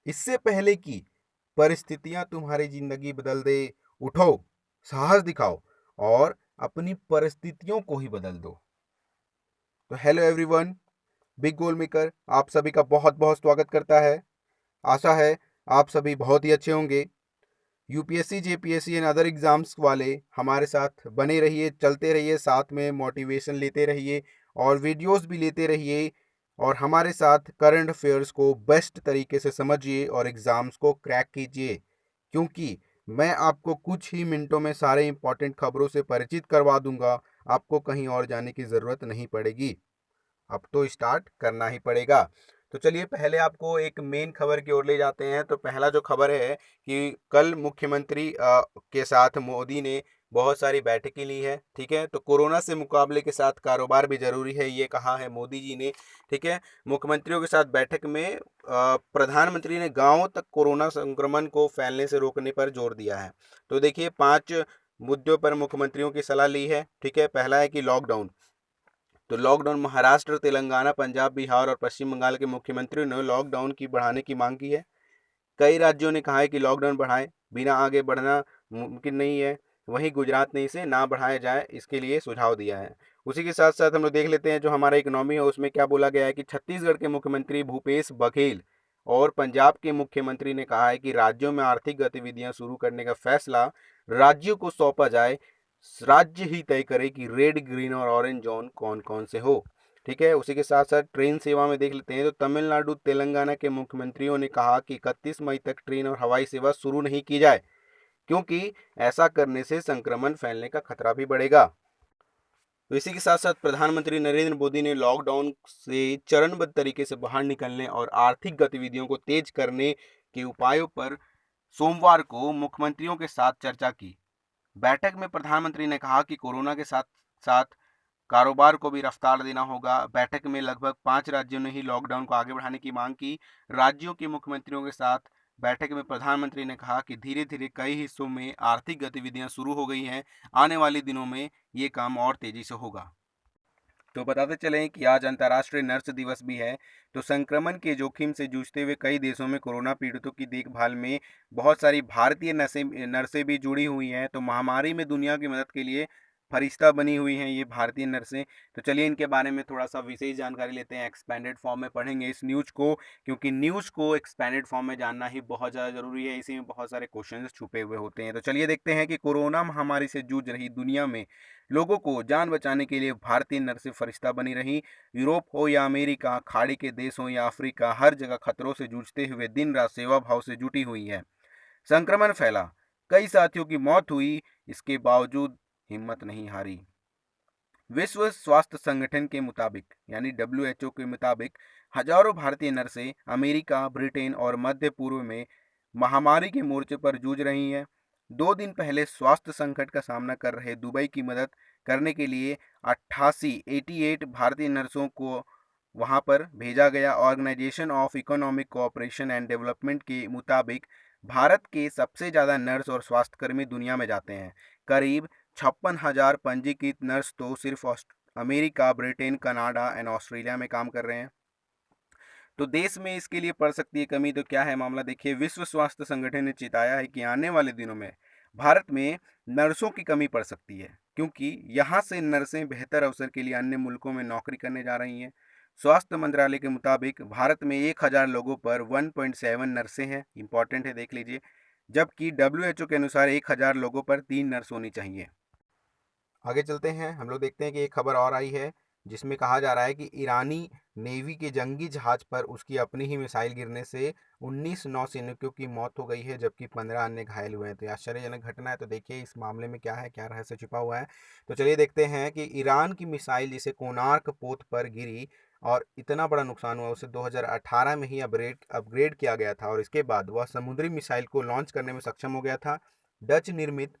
इससे पहले कि परिस्थितियां तुम्हारी जिंदगी बदल दे, उठो, साहस दिखाओ और अपनी परिस्थितियों को ही बदल दो। तो hello everyone, big goal maker आप सभी का बहुत बहुत स्वागत करता है। आशा है आप सभी बहुत ही अच्छे होंगे। UPSC, JPSC and other exams वाले हमारे साथ बने रहिए, चलते रहिए, साथ में मोटिवेशन लेते रहिए और वीडियोस भी लेते रहिए और हमारे साथ करंट अफेयर्स को बेस्ट तरीके से समझिए और एग्ज़ाम्स को क्रैक कीजिए, क्योंकि मैं आपको कुछ ही मिनटों में सारे इंपॉर्टेंट खबरों से परिचित करवा दूंगा। आपको कहीं और जाने की ज़रूरत नहीं पड़ेगी। अब तो स्टार्ट करना ही पड़ेगा। तो चलिए पहले आपको एक मेन खबर की ओर ले जाते हैं। तो पहला जो खबर है कि कल मुख्यमंत्री के साथ मोदी ने बहुत सारी बैठकें ली है। ठीक है, तो कोरोना से मुकाबले के साथ कारोबार भी जरूरी है, ये कहा है मोदी जी ने। ठीक है, मुख्यमंत्रियों के साथ बैठक में प्रधानमंत्री ने गांवों तक कोरोना संक्रमण को फैलने से रोकने पर जोर दिया है। तो देखिए 5 मुद्दों पर मुख्यमंत्रियों की सलाह ली है। ठीक है, पहला है कि लॉकडाउन। तो लॉकडाउन, महाराष्ट्र, तेलंगाना, पंजाब, बिहार और पश्चिम बंगाल के मुख्यमंत्रियों ने लॉकडाउन की बढ़ाने की मांग की है। कई राज्यों ने कहा है कि लॉकडाउन बढ़ाएं, बिना आगे बढ़ना मुमकिन नहीं है। वहीं गुजरात ने इसे ना बढ़ाया जाए, इसके लिए सुझाव दिया है। उसी के साथ साथ हम लोग देख लेते हैं जो हमारा इकोनॉमी है उसमें क्या बोला गया है कि छत्तीसगढ़ के मुख्यमंत्री भूपेश बघेल और पंजाब के मुख्यमंत्री ने कहा है कि राज्यों में आर्थिक गतिविधियां शुरू करने का फैसला राज्यों को सौंपा जाए। राज्य ही तय करे कि रेड, ग्रीन और ऑरेंज जोन कौन कौन से हो। ठीक है, उसी के साथ साथ ट्रेन सेवा में देख लेते हैं। तो तमिलनाडु, तेलंगाना के मुख्यमंत्रियों ने कहा कि 31 मई तक ट्रेन और हवाई सेवा शुरू नहीं की जाए, क्योंकि ऐसा करने से संक्रमण फैलने का खतरा भी बढ़ेगा। तो इसी के साथ साथ प्रधानमंत्री नरेंद्र मोदी ने लॉकडाउन से चरणबद्ध तरीके से बाहर निकलने और आर्थिक गतिविधियों को तेज करने के उपायों पर सोमवार को मुख्यमंत्रियों के साथ चर्चा की। बैठक में प्रधानमंत्री ने कहा कि कोरोना के साथ साथ कारोबार को भी रफ्तार देना होगा। बैठक में लगभग 5 राज्यों ने ही लॉकडाउन को आगे बढ़ाने की मांग की। राज्यों के मुख्यमंत्रियों के साथ बैठक में प्रधानमंत्री ने कहा कि धीरे धीरे कई हिस्सों में आर्थिक गतिविधियां शुरू हो गई हैं। आने वाले दिनों में ये काम और तेजी से होगा। तो बताते चलें कि आज अंतर्राष्ट्रीय नर्स दिवस भी है। तो संक्रमण के जोखिम से जूझते हुए कई देशों में कोरोना पीड़ितों की देखभाल में बहुत सारी भारतीय नर्सें नर्सें भी जुड़ी हुई हैं। तो महामारी में दुनिया की मदद के लिए फरिश्ता बनी हुई हैं ये भारतीय नर्सें। तो चलिए इनके बारे में थोड़ा सा विशेष जानकारी लेते हैं। एक्सपेंडेड फॉर्म में पढ़ेंगे इस न्यूज़ को, क्योंकि न्यूज़ को एक्सपेंडेड फॉर्म में जानना ही बहुत ज़्यादा ज़रूरी है। इसी में बहुत सारे क्वेश्चन छुपे हुए होते हैं। तो चलिए देखते हैं कि कोरोना महामारी से जूझ रही दुनिया में लोगों को जान बचाने के लिए भारतीय नर्सें फरिश्ता बनी रही। यूरोप हो या अमेरिका, खाड़ी के देश हो या अफ्रीका, हर जगह खतरों से जूझते हुए दिन रात सेवा भाव से जुटी हुई है। संक्रमण फैला, कई साथियों की मौत हुई, इसके बावजूद हिम्मत नहीं हारी। विश्व स्वास्थ्य संगठन के मुताबिक यानी WHO के मुताबिक हजारों भारतीय नर्सें अमेरिका, ब्रिटेन और मध्य पूर्व में महामारी के मोर्चे पर जूझ रही हैं। 2 दिन पहले स्वास्थ्य संकट का सामना कर रहे दुबई की मदद करने के लिए 88 भारतीय नर्सों को वहां पर भेजा गया। Organisation of Economic Cooperation and Development के मुताबिक भारत के सबसे ज़्यादा नर्स और स्वास्थ्यकर्मी दुनिया में जाते हैं। करीब 56,000 पंजीकृत नर्स तो सिर्फ America, Britain, Canada and Australia में काम कर रहे हैं। तो देश में इसके लिए पड़ सकती है कमी। तो क्या है मामला, देखिए विश्व स्वास्थ्य संगठन ने चेताया है कि आने वाले दिनों में भारत में नर्सों की कमी पड़ सकती है, क्योंकि यहाँ से नर्सें बेहतर अवसर के लिए अन्य मुल्कों में नौकरी करने जा रही हैं। स्वास्थ्य मंत्रालय के मुताबिक भारत में 1,000 लोगों पर 1.7 नर्सें हैं। इंपॉर्टेंट है, देख लीजिए। जबकि WHO के अनुसार 1,000 लोगों पर 3 नर्स होनी चाहिए। आगे चलते हैं, हम लोग देखते हैं कि एक खबर और आई है जिसमें कहा जा रहा है कि ईरानी नेवी के जंगी जहाज पर उसकी अपनी ही मिसाइल गिरने से 19 नौसैनिकों की मौत हो गई है, जबकि 15 अन्य घायल हुए हैं। तो ये आश्चर्यजनक घटना है। तो देखिए इस मामले में क्या है, क्या रहस्य छिपा हुआ है। तो चलिए देखते हैं कि ईरान की मिसाइल जिसे कोणार्क पोत पर गिरी और इतना बड़ा नुकसान हुआ, उसे 2018 में ही अपग्रेड किया गया था और इसके बाद वह समुद्री मिसाइल को लॉन्च करने में सक्षम हो गया था। डच निर्मित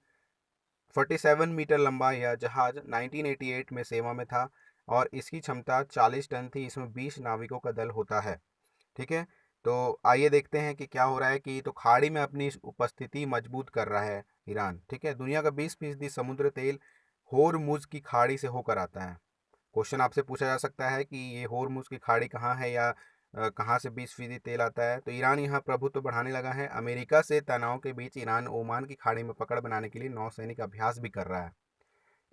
47 मीटर लंबा यह जहाज 1988 में सेवा में था और इसकी क्षमता 40 टन थी। इसमें 20 नाविकों का दल होता है। ठीक है, तो आइए देखते हैं कि क्या हो रहा है कि तो खाड़ी में अपनी उपस्थिति मजबूत कर रहा है ईरान। ठीक है, दुनिया का 20% समुद्र तेल होरमुज की खाड़ी से होकर आता है। क्वेश्चन आपसे पूछा जा सकता है कि ये होरमुज की खाड़ी कहाँ है या कहाँ से 20% तेल आता है। तो ईरान यहाँ प्रभुत्व बढ़ाने लगा है। अमेरिका से तनाव के बीच ईरान ओमान की खाड़ी में पकड़ बनाने के लिए नौसैनिक अभ्यास भी कर रहा है।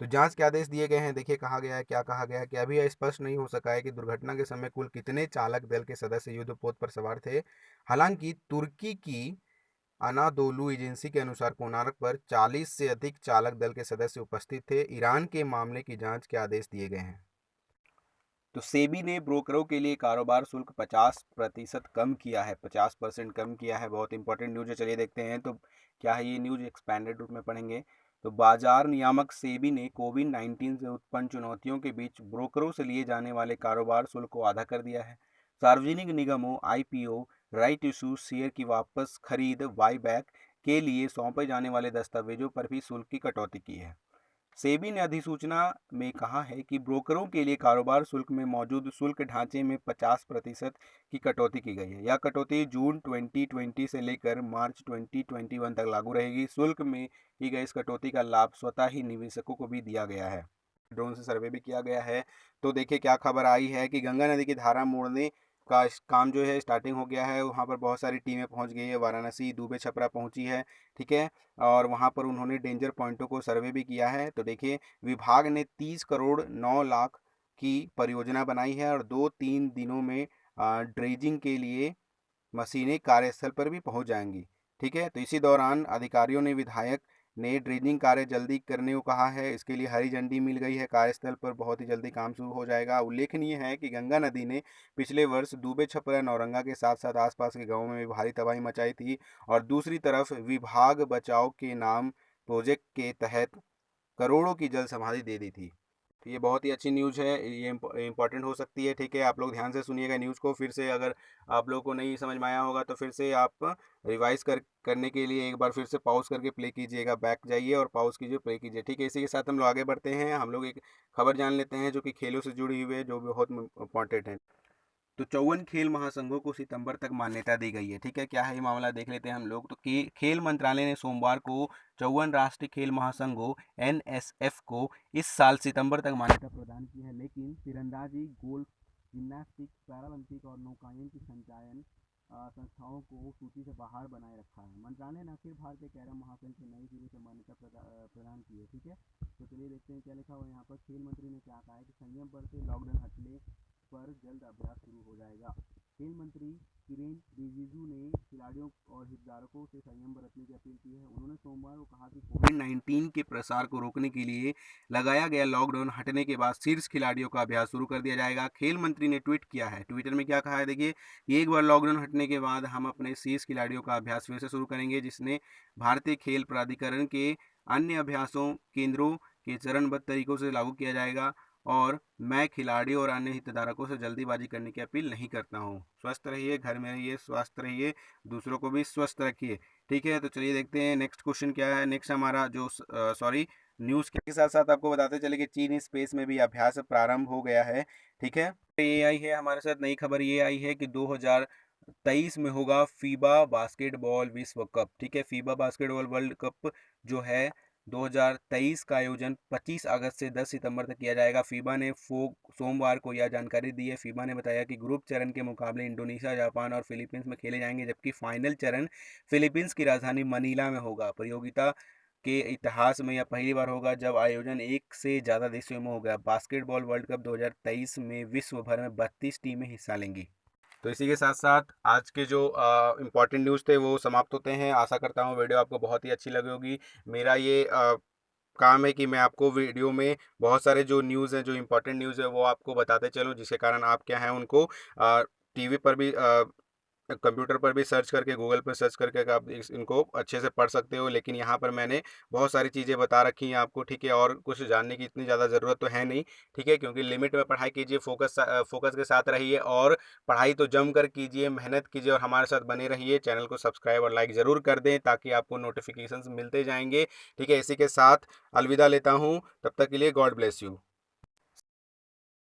तो जांच के आदेश दिए गए हैं। देखिए कहा गया है, क्या कहा गया है कि अभी यह स्पष्ट नहीं हो सका है कि दुर्घटना के समय कुल कितने चालक दल के सदस्य युद्धपोत पर सवार थे। हालांकि तुर्की की अनादोलू एजेंसी के अनुसार कोणार्क पर 40 से अधिक चालक दल के सदस्य उपस्थित थे। ईरान के मामले की जांच के आदेश दिए गए हैं। तो सेबी ने ब्रोकरों के लिए कारोबार शुल्क 50% कम किया है। 50% कम किया है, बहुत इंपॉर्टेंट न्यूज है। चलिए देखते हैं तो क्या है ये न्यूज, एक्सपेंडेड रूप में पढ़ेंगे। तो बाजार नियामक सेबी ने कोविड-19 से उत्पन्न चुनौतियों के बीच ब्रोकरों से लिए जाने वाले कारोबार शुल्क को आधा कर दिया है। सार्वजनिक निगमों, आईपीओ, राइट इशू, शेयर की वापस खरीद, बाईबैक के लिए सौंपे जाने वाले दस्तावेजों पर भी शुल्क की कटौती की है। सेबी ने अधिसूचना में कहा है कि ब्रोकरों के लिए कारोबार शुल्क में मौजूद शुल्क ढांचे में 50% की कटौती की गई है। यह कटौती जून 2020 से लेकर मार्च 2021 तक लागू रहेगी। शुल्क में की गई इस कटौती का लाभ स्वतः ही निवेशकों को भी दिया गया है। ड्रोन से सर्वे भी किया गया है। तो देखिए क्या खबर आई है कि गंगा नदी की धारा मोड़ने का काम जो है स्टार्टिंग हो गया है। वहाँ पर बहुत सारी टीमें पहुँच गई है। वाराणसी, दुबे, छपरा पहुँची है, ठीक है। और वहाँ पर उन्होंने डेंजर पॉइंटों को सर्वे भी किया है। तो देखिए विभाग ने 30 करोड़ 9 लाख की परियोजना बनाई है और 2-3 दिनों में ड्रेजिंग के लिए मशीनें कार्यस्थल पर भी पहुंच जाएंगी, ठीक है। तो इसी दौरान अधिकारियों ने विधायक ने ड्रेजिंग कार्य जल्दी करने को कहा है। इसके लिए हरी झंडी मिल गई है। कार्यस्थल पर बहुत ही जल्दी काम शुरू हो जाएगा। उल्लेखनीय है कि गंगा नदी ने पिछले वर्ष दुबे, छपरा, नौरंगा के साथ साथ आसपास के गांवों में भी भारी तबाही मचाई थी। और दूसरी तरफ विभाग बचाव के नाम प्रोजेक्ट के तहत करोड़ों की जल समाधि दे दी थी। तो ये बहुत ही अच्छी न्यूज़ है, ये इम्पॉर्टेंट हो सकती है, ठीक है। आप लोग ध्यान से सुनिएगा न्यूज़ को फिर से। अगर आप लोगों को नहीं समझ में आया होगा तो फिर से आप रिवाइज करने के लिए एक बार फिर से पॉज करके प्ले कीजिएगा। बैक जाइए और पॉज कीजिए, प्ले कीजिए, ठीक है। इसी के साथ हम लोग आगे बढ़ते हैं। हम लोग एक खबर जान लेते हैं जो कि खेलों से जुड़ी हुई है, जो बहुत इंपॉर्टेंट है। तो 54 खेल महासंघों को सितंबर तक मान्यता दी गई है, ठीक है। क्या है ये मामला देख लेते हैं हम लोग। तो खेल मंत्रालय ने सोमवार को 54 राष्ट्रीय खेल महासंघों एनएसएफ को इस साल सितंबर तक मान्यता प्रदान की है। लेकिन तीरंदाजी, गोल्फ, जिम्नास्टिक्स, पैरालंपिक और नौकायन की संचालन संस्थाओं को सूची से बाहर बनाए रखा है। मंत्रालय ने अखिल भारतीय कैरम महासंघ को नई सिरे से मान्यता प्रदान की है, ठीक है। तो चलिए देखते हैं क्या लिखा हुआ है यहाँ पर। खेल मंत्री ने क्या कहा है कि संयम बरते, लॉकडाउन हटने पर जल्द अभ्यास शुरू हो जाएगा। खेल मंत्री किरेन रिजिजू ने खिलाड़ियों और हितधारकों से संयम बरतने की अपील की है। उन्होंने सोमवार को कहा कि कोविड-19 के प्रसार को रोकने के लिए लगाया गया लॉकडाउन हटने के बाद शीर्ष खिलाड़ियों का अभ्यास शुरू कर दिया जाएगा। खेल मंत्री ने ट्वीट किया है। ट्विटर में क्या कहा है देखिए, एक बार लॉकडाउन हटने के बाद हम अपने शीर्ष खिलाड़ियों का अभ्यास फिर से शुरू करेंगे, जिसने भारतीय खेल प्राधिकरण के अन्य अभ्यासों केंद्रों के चरणबद्ध तरीकों से लागू किया जाएगा। और मैं खिलाड़ियों और अन्य हितधारकों से जल्दीबाजी करने की अपील नहीं करता हूँ। स्वस्थ रहिए, घर में रहिए, स्वस्थ रहिए, दूसरों को भी स्वस्थ रखिए, ठीक है। तो चलिए देखते हैं नेक्स्ट क्वेश्चन क्या है। नेक्स्ट हमारा जो न्यूज़ के साथ साथ आपको बताते चले कि चीन स्पेस में भी अभ्यास प्रारंभ हो गया है, ठीक है। ये आई है हमारे साथ नई खबर, ये आई है कि 2023 में होगा फीबा बास्केटबॉल विश्व कप, ठीक है। फीबा बास्केटबॉल वर्ल्ड कप जो है 2023 का आयोजन 25 अगस्त से 10 सितंबर तक किया जाएगा। फीबा ने सोमवार को यह जानकारी दी है। फीबा ने बताया कि ग्रुप चरण के मुकाबले इंडोनेशिया, जापान और फिलीपींस में खेले जाएंगे, जबकि फाइनल चरण फिलीपींस की राजधानी मनीला में होगा। प्रतियोगिता के इतिहास में यह पहली बार होगा जब आयोजन एक से ज़्यादा देशों में होगा। बास्केटबॉल वर्ल्ड कप 2023 में विश्व भर में 32 टीमें हिस्सा लेंगी। तो इसी के साथ साथ आज के जो इम्पोर्टेंट न्यूज़ थे वो समाप्त होते हैं। आशा करता हूँ वीडियो आपको बहुत ही अच्छी लगी होगी। मेरा ये काम है कि मैं आपको वीडियो में बहुत सारे जो न्यूज़ हैं, जो इम्पोर्टेंट न्यूज़ है वो आपको बताते चलूँ, जिसके कारण आप क्या है उनको टीवी पर भी कंप्यूटर पर भी सर्च करके, गूगल पर सर्च करके आप इनको अच्छे से पढ़ सकते हो। लेकिन यहाँ पर मैंने बहुत सारी चीज़ें बता रखी हैं आपको, ठीक है। और कुछ जानने की इतनी ज़्यादा ज़रूरत तो है नहीं, ठीक है, क्योंकि लिमिट में पढ़ाई कीजिए, फोकस के साथ रहिए और पढ़ाई तो जम कर कीजिए, मेहनत कीजिए और हमारे साथ बने रहिए। चैनल को सब्सक्राइब और लाइक ज़रूर कर दें ताकि आपको नोटिफिकेशन मिलते जाएंगे, ठीक है। इसी के साथ अलविदा लेता हूँ, तब तक के लिए गॉड ब्लेस यू।